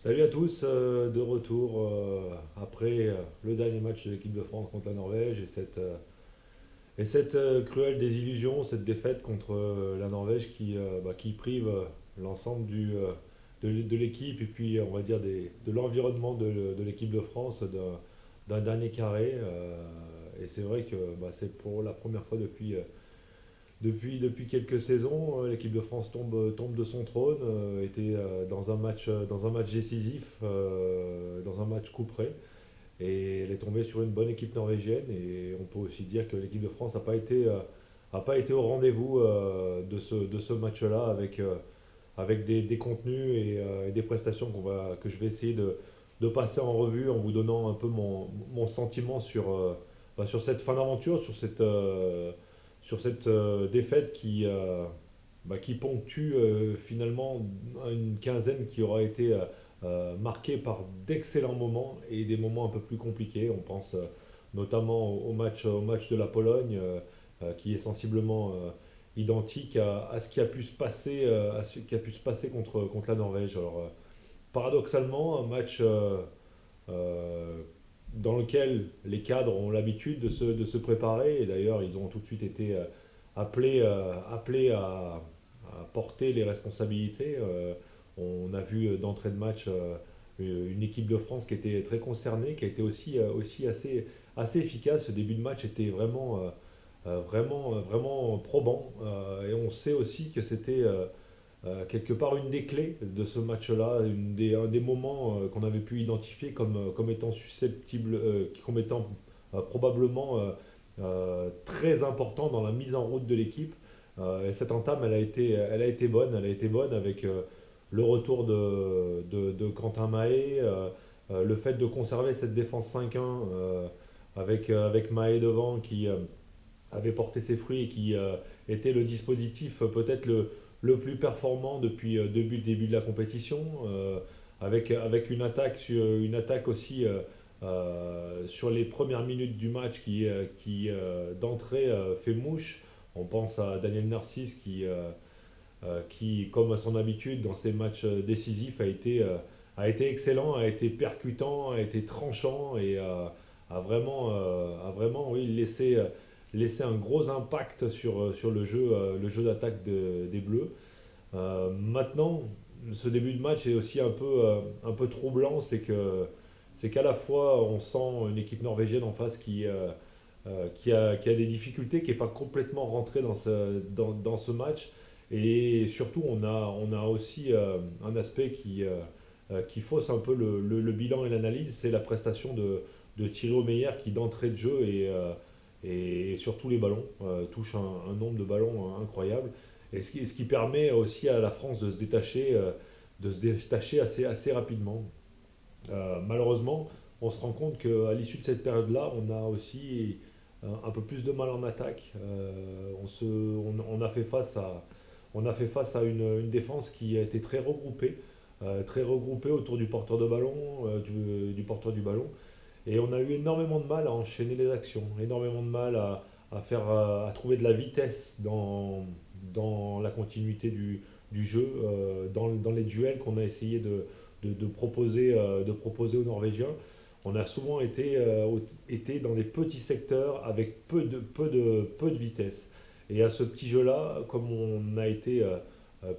Salut à tous, de retour après le dernier match de l'équipe de France contre la Norvège et cette cruelle désillusion, cette défaite contre la Norvège qui prive l'ensemble de l'équipe et puis on va dire de l'environnement de l'équipe de France d'un dernier carré. Et c'est vrai que c'est pour la première fois depuis quelques saisons, l'équipe de France tombe de son trône, était dans un match décisif, dans un match couperé, et elle est tombée sur une bonne équipe norvégienne. Et on peut aussi dire que l'équipe de France n'a pas été au rendez-vous de ce match-là avec des contenus et des prestations que je vais essayer de passer en revue en vous donnant un peu mon sentiment sur cette fin d'aventure, sur cette défaite qui ponctue finalement une quinzaine qui aura été marquée par d'excellents moments et des moments un peu plus compliqués. On pense notamment au match de la Pologne, qui est sensiblement identique à ce qui a pu se passer, contre la Norvège. Alors, paradoxalement, un match euh, dans lequel les cadres ont l'habitude de se préparer, et d'ailleurs ils ont tout de suite été appelés à porter les responsabilités. On a vu d'entrée de match une équipe de France qui était très concernée, qui a été aussi assez efficace. Ce début de match était vraiment probant, et on sait aussi que c'était quelque part une des clés de ce match-là, un des moments qu'on avait pu identifier comme étant susceptible, comme étant probablement très important dans la mise en route de l'équipe. Et cette entame, elle a été bonne, avec le retour de Quentin Mahé, le fait de conserver cette défense 5-1, avec Mahé devant qui avait porté ses fruits et qui était le dispositif peut-être le plus performant depuis le début de la compétition, avec une attaque aussi sur les premières minutes du match qui d'entrée fait mouche. On pense à Daniel Narcisse qui, comme à son habitude dans ces matchs décisifs, a été excellent, a été percutant, a été tranchant et a vraiment oui, laissé un gros impact sur le jeu d'attaque des Bleus. Maintenant, ce début de match est aussi un peu troublant, c'est qu'à la fois on sent une équipe norvégienne en face qui a des difficultés, qui n'est pas complètement rentrée dans ce match, et surtout on a aussi un aspect qui fausse un peu le bilan et l'analyse, c'est la prestation de Thierry Omeyer qui d'entrée de jeu et sur tous les ballons touche un nombre de ballons incroyable, et ce qui permet aussi à la France de se détacher assez rapidement. Malheureusement, on se rend compte qu'à l'issue de cette période-là, on a aussi un peu plus de mal en attaque. On a fait face à une défense qui a été très regroupée autour du porteur de ballon, du porteur du ballon. Et on a eu énormément de mal à enchaîner les actions, énormément de mal à trouver de la vitesse dans la continuité du jeu, dans les duels qu'on a essayé de proposer aux Norvégiens. On a souvent été dans des petits secteurs avec peu de vitesse. Et à ce petit jeu-là, comme on a été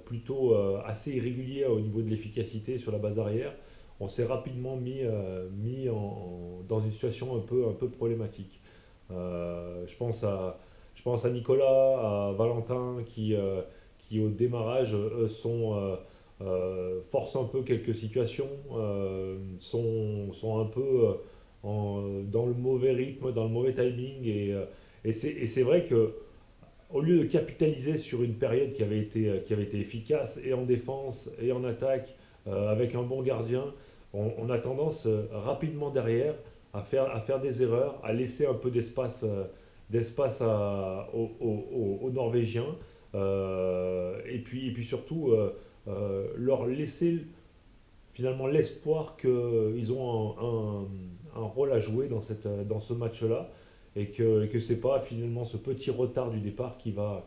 plutôt assez irrégulier au niveau de l'efficacité sur la base arrière, on s'est rapidement mis dans une situation un peu problématique. Je pense à Nicolas, à Valentin, qui au démarrage forcent un peu quelques situations, sont un peu dans le mauvais rythme, dans le mauvais timing. Et c'est vrai que au lieu de capitaliser sur une période qui avait été efficace et en défense et en attaque, avec un bon gardien, on a tendance rapidement derrière à faire des erreurs, à laisser un peu d'espace aux Norvégiens, et puis surtout leur laisser finalement l'espoir qu'ils ont un rôle à jouer dans ce match-là, et que ce n'est pas finalement ce petit retard du départ qui va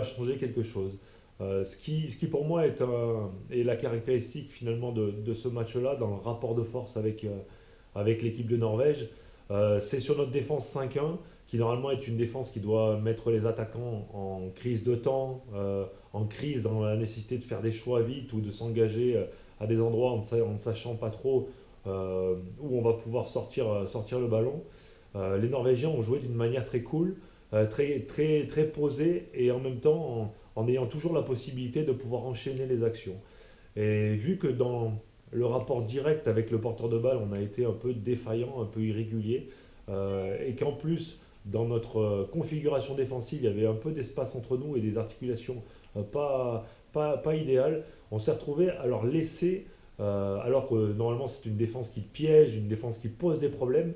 changer quelque chose. Ce qui pour moi est la caractéristique finalement de ce match-là, dans le rapport de force avec l'équipe de Norvège. C'est sur notre défense 5-1, qui normalement est une défense qui doit mettre les attaquants en crise de temps, en crise dans la nécessité de faire des choix vite ou de s'engager à des endroits en ne sachant pas trop où on va pouvoir sortir le ballon. Les Norvégiens ont joué d'une manière très cool, très, très, très posée et en même temps en ayant toujours la possibilité de pouvoir enchaîner les actions. Et vu que dans le rapport direct avec le porteur de balle, on a été un peu défaillant, un peu irrégulier, et qu'en plus, dans notre configuration défensive, il y avait un peu d'espace entre nous et des articulations pas idéales, on s'est retrouvé à leur laisser, alors que normalement c'est une défense qui piège, une défense qui pose des problèmes,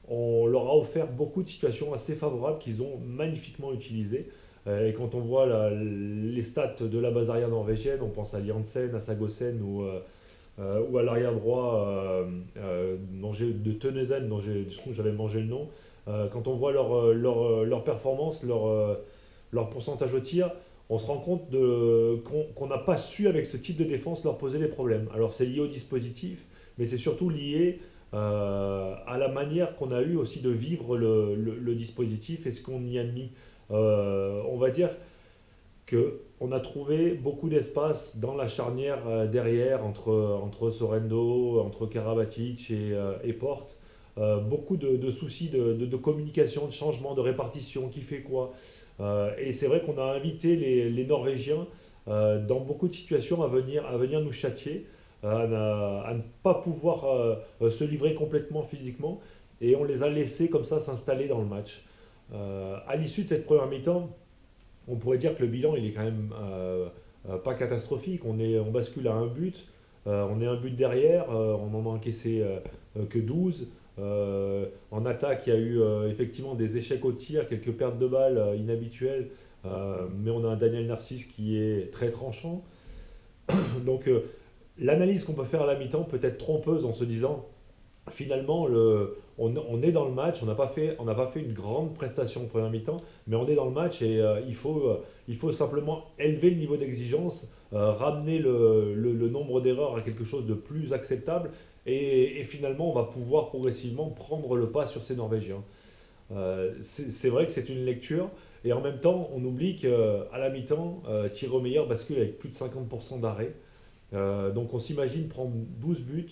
on leur a offert beaucoup de situations assez favorables qu'ils ont magnifiquement utilisées. Et quand on voit les stats de la base arrière norvégienne, on pense à Liansen, à Sagosen ou à l'arrière droit de Tønnesen, dont j'avais mangé le nom. Quand on voit leur performance, leur pourcentage au tir, on se rend compte qu'on n'a pas su, avec ce type de défense, leur poser des problèmes. Alors c'est lié au dispositif, mais c'est surtout lié à la manière qu'on a eu aussi de vivre le dispositif et ce qu'on y a mis. On va dire qu'on a trouvé beaucoup d'espace dans la charnière derrière entre Sorendo, entre Karabatic et Porte. Beaucoup de soucis de communication, de changement, de répartition, qui fait quoi. Et c'est vrai qu'on a invité les Norvégiens dans beaucoup de situations à venir nous châtier, à ne pas pouvoir se livrer complètement physiquement, et on les a laissés comme ça s'installer dans le match. À l'issue de cette première mi-temps, on pourrait dire que le bilan il est quand même pas catastrophique. On bascule à un but, on est un but derrière, on en a encaissé que 12. En attaque, il y a eu effectivement des échecs au tir, quelques pertes de balles inhabituelles, mais on a un Daniel Narcisse qui est très tranchant. Donc l'analyse qu'on peut faire à la mi-temps peut être trompeuse en se disant finalement, on est dans le match, on n'a pas fait une grande prestation en première mi-temps, mais on est dans le match et il faut simplement élever le niveau d'exigence, ramener le nombre d'erreurs à quelque chose de plus acceptable, et finalement, on va pouvoir progressivement prendre le pas sur ces Norvégiens. C'est vrai que c'est une lecture, et en même temps, on oublie qu'à la mi-temps, Thierry Meyer bascule avec plus de 50% d'arrêt. Donc on s'imagine prendre 12 buts,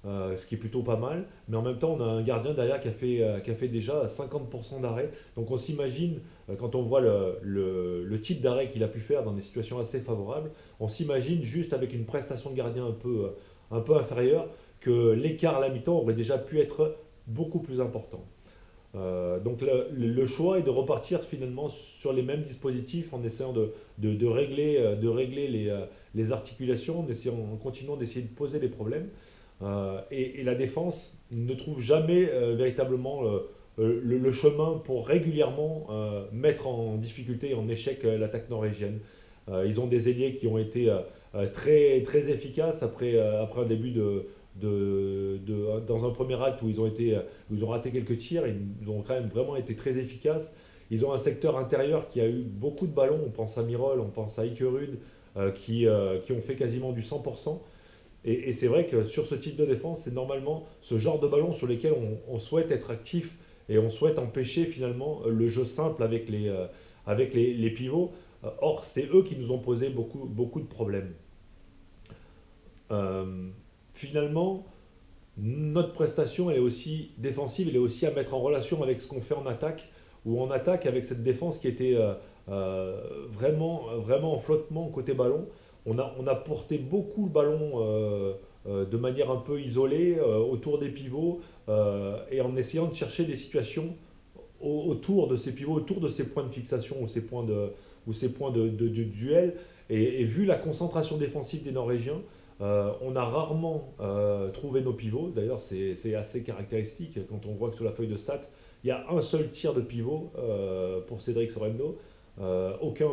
ce qui est plutôt pas mal, mais en même temps on a un gardien derrière qui a fait déjà 50% d'arrêt. Donc on s'imagine, quand on voit le type d'arrêt qu'il a pu faire dans des situations assez favorables, on s'imagine juste avec une prestation de gardien un peu inférieure, que l'écart à la mi-temps aurait déjà pu être beaucoup plus important. Donc le choix est de repartir finalement sur les mêmes dispositifs en essayant de régler les articulations, en continuant d'essayer de poser les problèmes. Et la défense ne trouve jamais véritablement le chemin pour régulièrement mettre en difficulté et en échec l'attaque norvégienne. Ils ont des ailiers qui ont été très, très efficaces après un début dans un premier acte où ils ont raté quelques tirs. Ils ont quand même vraiment été très efficaces. Ils ont un secteur intérieur qui a eu beaucoup de ballons. On pense à Mirol, on pense à Ikerud, qui ont fait quasiment du 100%. Et c'est vrai que sur ce type de défense, c'est normalement ce genre de ballon sur lesquels on souhaite être actif et on souhaite empêcher finalement le jeu simple avec les pivots. Or, c'est eux qui nous ont posé beaucoup, beaucoup de problèmes. Euh, Finalement, notre prestation, elle est aussi défensive, elle est aussi à mettre en relation avec ce qu'on fait en attaque, ou en attaque avec cette défense qui était vraiment, vraiment en flottement côté ballon. On a porté beaucoup le ballon de manière un peu isolée autour des pivots, et en essayant de chercher des situations autour de ces pivots, autour de ces points de fixation ou ces points de duel. Et vu la concentration défensive des Norvégiens, on a rarement trouvé nos pivots. D'ailleurs, c'est assez caractéristique quand on voit que sur la feuille de stats, il y a un seul tir de pivot pour Cédric Sorendo, aucun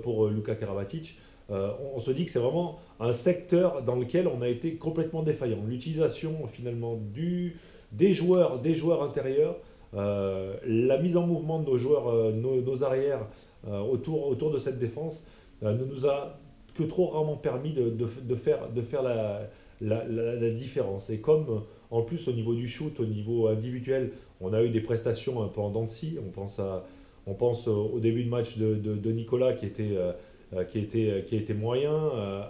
pour Luka Karabatic. On se dit que c'est vraiment un secteur dans lequel on a été complètement défaillant. L'utilisation finalement des joueurs intérieurs, la mise en mouvement de nos joueurs, nos arrières autour de cette défense, ne nous a que trop rarement permis de faire la différence. Et comme en plus au niveau du shoot, au niveau individuel, on a eu des prestations un peu en dents de scie. On pense au début de match de Nicolas qui a été moyen,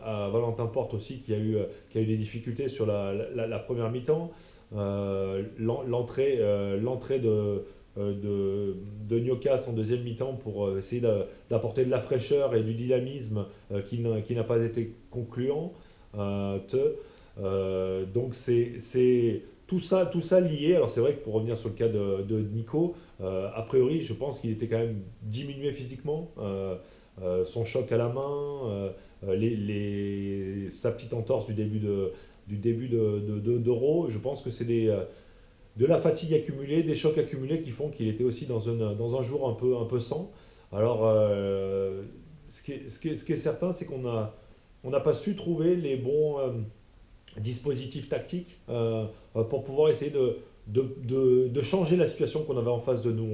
à Valentin Porte aussi qui a eu des difficultés sur la première mi-temps. L'entrée de Nyocas en deuxième mi-temps pour essayer d'apporter de la fraîcheur et du dynamisme qui n'a pas été concluant. Donc c'est tout ça lié. Alors c'est vrai que pour revenir sur le cas de Nico, a priori je pense qu'il était quand même diminué physiquement. Son choc à la main, sa petite entorse du début d'Euro, je pense que c'est de la fatigue accumulée, des chocs accumulés qui font qu'il était aussi dans un jour un peu sans. Alors, ce qui est certain, c'est on n'a pas su trouver les bons dispositifs tactiques pour pouvoir essayer de changer la situation qu'on avait en face de nous.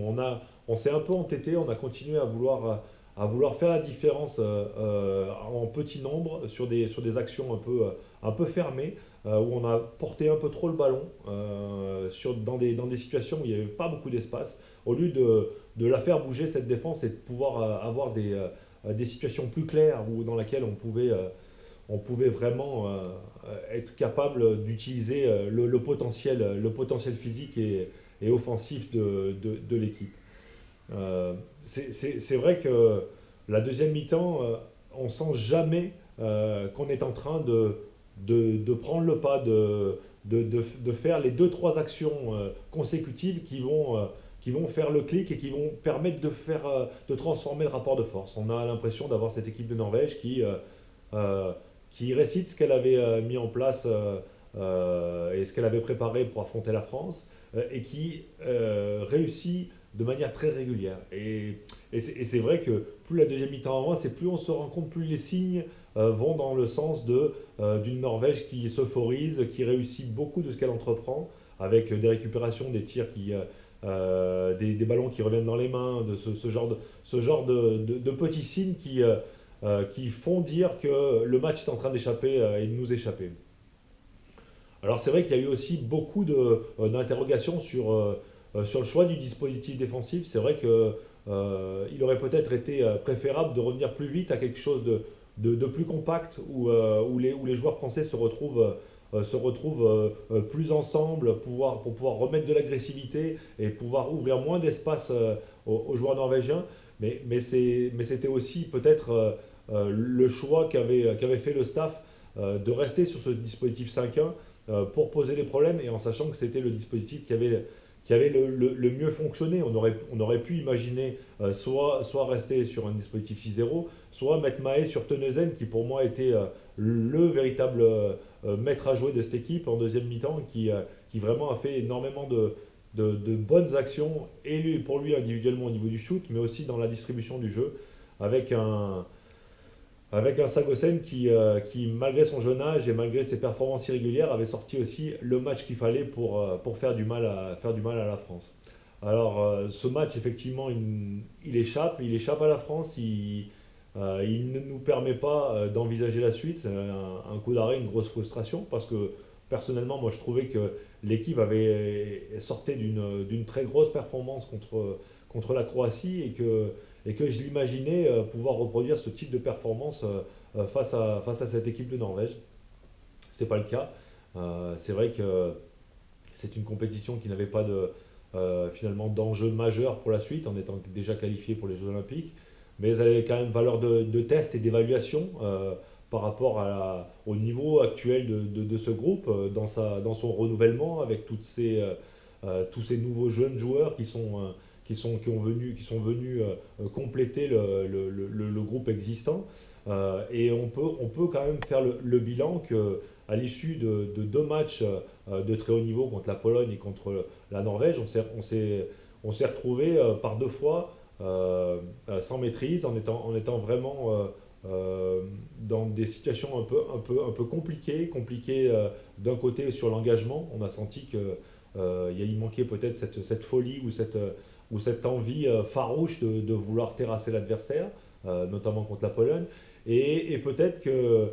On s'est un peu entêté, on a continué à vouloir faire la différence en petit nombre sur des actions un peu fermées, où on a porté un peu trop le ballon dans des situations où il n'y avait pas beaucoup d'espace, au lieu de la faire bouger cette défense et de pouvoir avoir des situations plus claires dans lesquelles on pouvait vraiment être capable d'utiliser le potentiel physique et offensif de l'équipe. C'est vrai que la deuxième mi-temps, on sent jamais qu'on est en train de prendre le pas, de faire les deux, trois actions consécutives qui vont faire le clic et qui vont permettre de transformer le rapport de force. On a l'impression d'avoir cette équipe de Norvège euh, qui récite ce qu'elle avait mis en place et ce qu'elle avait préparé pour affronter la France et qui réussit de manière très régulière. Et c'est vrai que plus la deuxième mi-temps avance, et plus on se rend compte, plus les signes vont dans le sens d'une Norvège qui s'euphorise, qui réussit beaucoup de ce qu'elle entreprend, avec des récupérations, des tirs des ballons qui reviennent dans les mains, de ce genre de petits signes qui font dire que le match est en train d'échapper et de nous échapper. Alors c'est vrai qu'il y a eu aussi beaucoup d'interrogations sur le choix du dispositif défensif. C'est vrai que il aurait peut-être été préférable de revenir plus vite à quelque chose de plus compact où les joueurs français se retrouvent plus ensemble pour pouvoir remettre de l'agressivité et pouvoir ouvrir moins d'espace aux joueurs norvégiens. Mais c'était aussi peut-être le choix qu'avait fait le staff de rester sur ce dispositif 5-1 pour poser les problèmes et en sachant que c'était le dispositif qui avait le mieux fonctionné. On aurait pu imaginer soit rester sur un dispositif 6-0, soit mettre Maé sur Teneuzen, qui pour moi était le véritable maître à jouer de cette équipe en deuxième mi-temps, qui vraiment a fait énormément de bonnes actions, et pour lui individuellement au niveau du shoot, mais aussi dans la distribution du jeu, avec un Sagosen qui, malgré son jeune âge et malgré ses performances irrégulières, avait sorti aussi le match qu'il fallait pour faire du mal à la France. Alors, ce match, effectivement, il échappe à la France, il ne nous permet pas d'envisager la suite. C'est un coup d'arrêt, une grosse frustration, parce que personnellement, moi, je trouvais que l'équipe avait sorti d'une très grosse performance contre la Croatie et que je l'imaginais pouvoir reproduire ce type de performance face à cette équipe de Norvège. C'est pas le cas. C'est vrai que c'est une compétition qui n'avait pas finalement d'enjeu majeur pour la suite, en étant déjà qualifié pour les Jeux Olympiques, mais elle avait quand même valeur de test et d'évaluation par rapport au niveau actuel de ce groupe, dans son renouvellement, avec tous ces nouveaux jeunes joueurs qui sont venus compléter le groupe existant. Et on peut quand même faire le bilan qu'à l'issue de deux matchs de très haut niveau contre la Pologne et contre la Norvège, on s'est retrouvé par deux fois sans maîtrise, en étant vraiment dans des situations un peu compliquées d'un côté sur l'engagement. On a senti il manquait peut-être cette folie ou cette envie farouche de vouloir terrasser l'adversaire. notamment contre la Pologne. Et peut-être que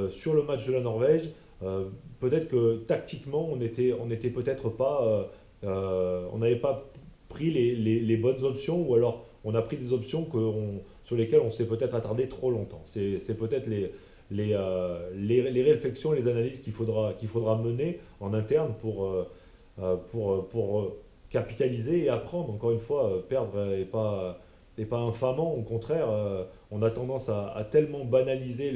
sur le match de la Norvège, euh, peut-être que tactiquement, on était peut-être pas, on n'avait pas pris les bonnes options, ou alors on a pris des options sur lesquelles on s'est peut-être attardé trop longtemps. C'est peut-être les réflexions et les analyses qu'il faudra mener en interne pour capitaliser et apprendre. Encore une fois, perdre n'est pas infamant. Au contraire, on a tendance à tellement banaliser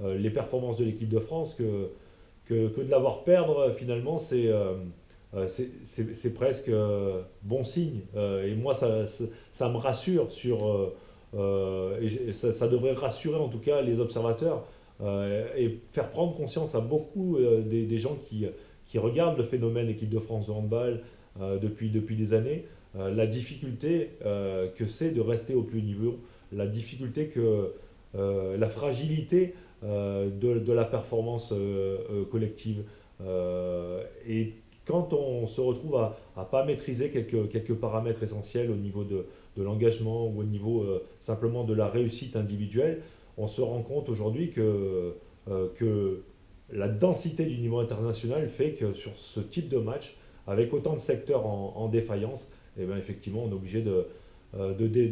les performances de l'équipe de France que de l'avoir perdre, finalement, c'est presque bon signe. Et moi, ça me rassure ça devrait rassurer en tout cas les observateurs, et faire prendre conscience à beaucoup des gens qui regardent le phénomène équipe de France de handball depuis des années, la difficulté que c'est de rester au plus haut niveau, la difficulté la fragilité de la performance collective. Et quand on se retrouve à pas maîtriser quelques paramètres essentiels au niveau de l'engagement, ou au niveau simplement de la réussite individuelle, on se rend compte aujourd'hui que la densité du niveau international fait que sur ce type de match, avec autant de secteurs en défaillance, eh ben effectivement, on est obligé de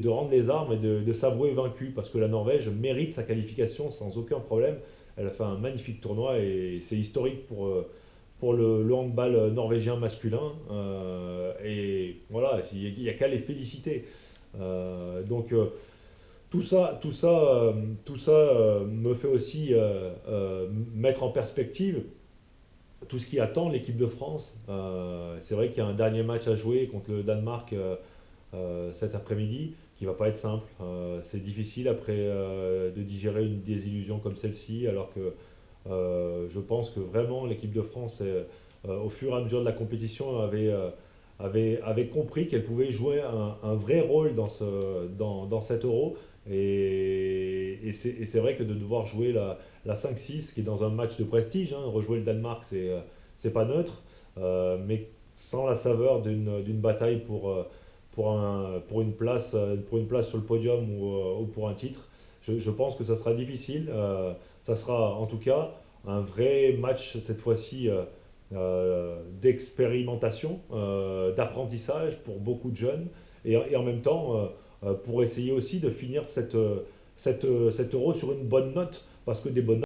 rendre les armes et de s'avouer vaincu, parce que la Norvège mérite sa qualification sans aucun problème. Elle a fait un magnifique tournoi et c'est historique pour le handball norvégien masculin. Et voilà, il n'y a qu'à les féliciter. Donc tout ça me fait aussi mettre en perspective tout ce qui attend l'équipe de France. C'est vrai qu'il y a un dernier match à jouer contre le Danemark cet après-midi, qui va pas être simple. C'est difficile après de digérer une désillusion comme celle-ci, alors que je pense que vraiment l'équipe de France, au fur et à mesure de la compétition, avait compris qu'elle pouvait jouer un vrai rôle dans cet euro. Et c'est vrai que de devoir jouer la 5-6, qui est dans un match de prestige, hein, rejouer le Danemark, c'est pas neutre, mais sans la saveur d'une bataille pour une place sur le podium, ou pour un titre, je pense que ça sera difficile. Ça sera en tout cas un vrai match cette fois-ci, d'expérimentation, d'apprentissage pour beaucoup de jeunes, et en même temps pour essayer aussi de finir cet euro sur une bonne note, parce que des bonnes